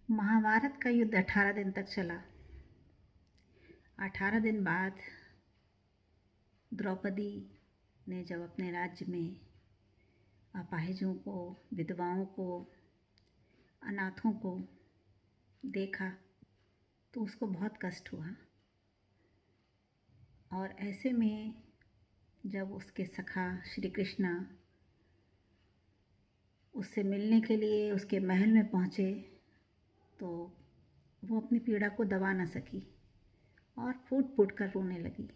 महाभारत का युद्ध 18 दिन तक चला। 18 दिन बाद द्रौपदी ने जब अपने राज्य में अपाहिजों को, विधवाओं को, अनाथों को देखा तो उसको बहुत कष्ट हुआ। और ऐसे में जब उसके सखा श्री कृष्णा उससे मिलने के लिए उसके महल में पहुँचे तो वो अपनी पीड़ा को दबा न सकी और फूट फूट कर रोने लगी।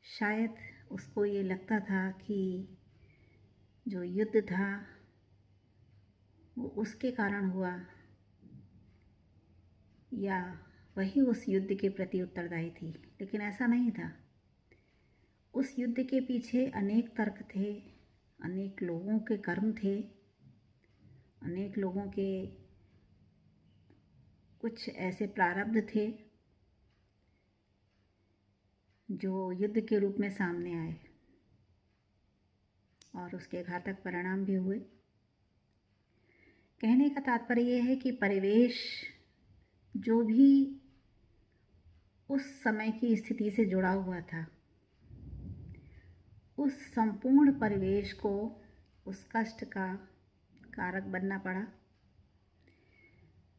शायद उसको ये लगता था कि जो युद्ध था वो उसके कारण हुआ या वही उस युद्ध के प्रति उत्तरदायी थी, लेकिन ऐसा नहीं था। उस युद्ध के पीछे अनेक तर्क थे, अनेक लोगों के कर्म थे, अनेक लोगों के कुछ ऐसे प्रारब्ध थे जो युद्ध के रूप में सामने आए और उसके घातक परिणाम भी हुए। कहने का तात्पर्य यह है कि परिवेश जो भी उस समय की स्थिति से जुड़ा हुआ था, उस संपूर्ण परिवेश को उस कष्ट का कारक बनना पड़ा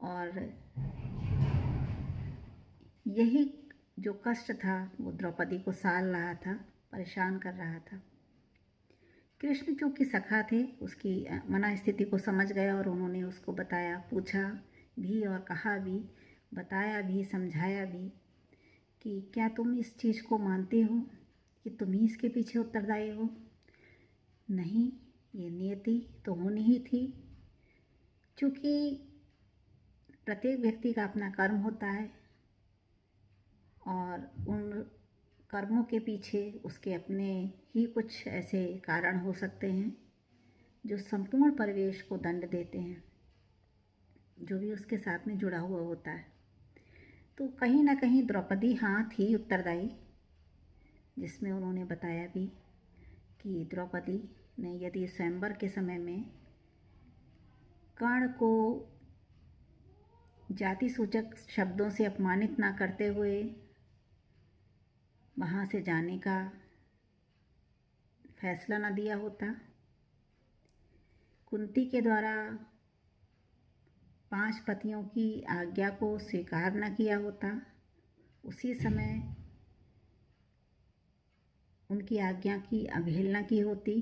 और यही जो कष्ट था वो द्रौपदी को साल रहा था, परेशान कर रहा था। कृष्ण चूँकि सखा थे, उसकी मना स्थिति को समझ गया और उन्होंने उसको बताया, पूछा भी और कहा भी, बताया भी, समझाया भी कि क्या तुम इस चीज़ को मानते हो कि तुम ही इसके पीछे उत्तरदायी हो? नहीं, ये नियति तो होनी ही थी। चूँकि प्रत्येक व्यक्ति का अपना कर्म होता है और उन कर्मों के पीछे उसके अपने ही कुछ ऐसे कारण हो सकते हैं जो संपूर्ण परिवेश को दंड देते हैं, जो भी उसके साथ में जुड़ा हुआ होता है। तो कहीं ना कहीं द्रौपदी हाँ थी उत्तरदायी, जिसमें उन्होंने बताया भी कि द्रौपदी ने यदि स्वयंवर के समय में कर्ण को जाति सूचक शब्दों से अपमानित ना करते हुए वहाँ से जाने का फैसला ना दिया होता, कुंती के द्वारा 5 पतियों की आज्ञा को स्वीकार न किया होता, उसी समय उनकी आज्ञा की अवहेलना की होती,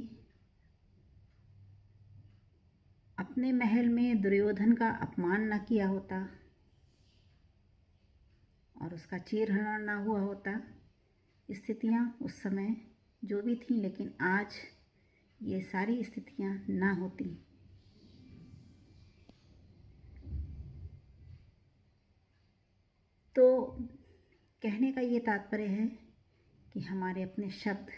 अपने महल में दुर्योधन का अपमान न किया होता और उसका चीरहरण ना हुआ होता। स्थितियाँ उस समय जो भी थीं, लेकिन आज ये सारी स्थितियाँ ना होती। तो कहने का ये तात्पर्य है कि हमारे अपने शब्द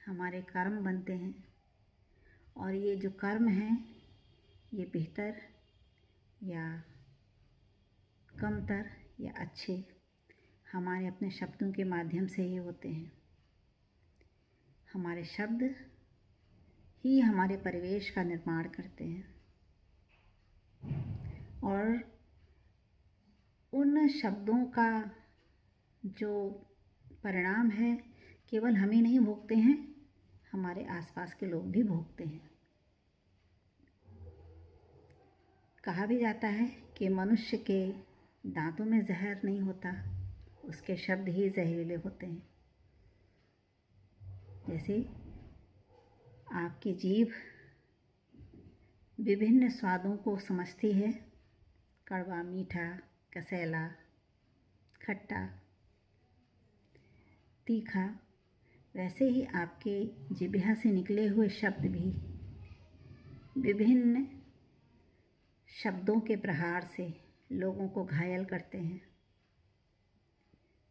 हमारे कर्म बनते हैं और ये जो कर्म हैं ये बेहतर या कमतर या अच्छे हमारे अपने शब्दों के माध्यम से ही होते हैं। हमारे शब्द ही हमारे परिवेश का निर्माण करते हैं और उन शब्दों का जो परिणाम है केवल हम ही नहीं भोगते हैं, हमारे आसपास के लोग भी भोगते हैं। कहा भी जाता है कि मनुष्य के दांतों में जहर नहीं होता, उसके शब्द ही जहरीले होते हैं। जैसे आपकी जीभ विभिन्न स्वादों को समझती है, कड़वा, मीठा, कसैला, खट्टा, तीखा, वैसे ही आपके जिह्वा से निकले हुए शब्द भी विभिन्न शब्दों के प्रहार से लोगों को घायल करते हैं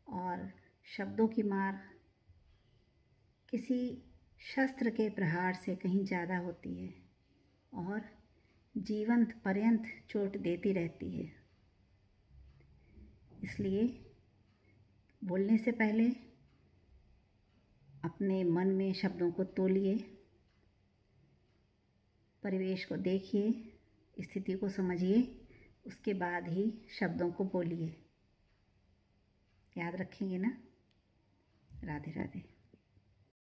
और शब्दों की मार किसी शस्त्र के प्रहार से कहीं ज़्यादा होती है और जीवंत पर्यंत चोट देती रहती है। इसलिए बोलने से पहले अपने मन में शब्दों को तोलिए, परिवेश को देखिए, स्थिति को समझिए, उसके बाद ही शब्दों को बोलिए। याद रखेंगे ना? राधे राधे।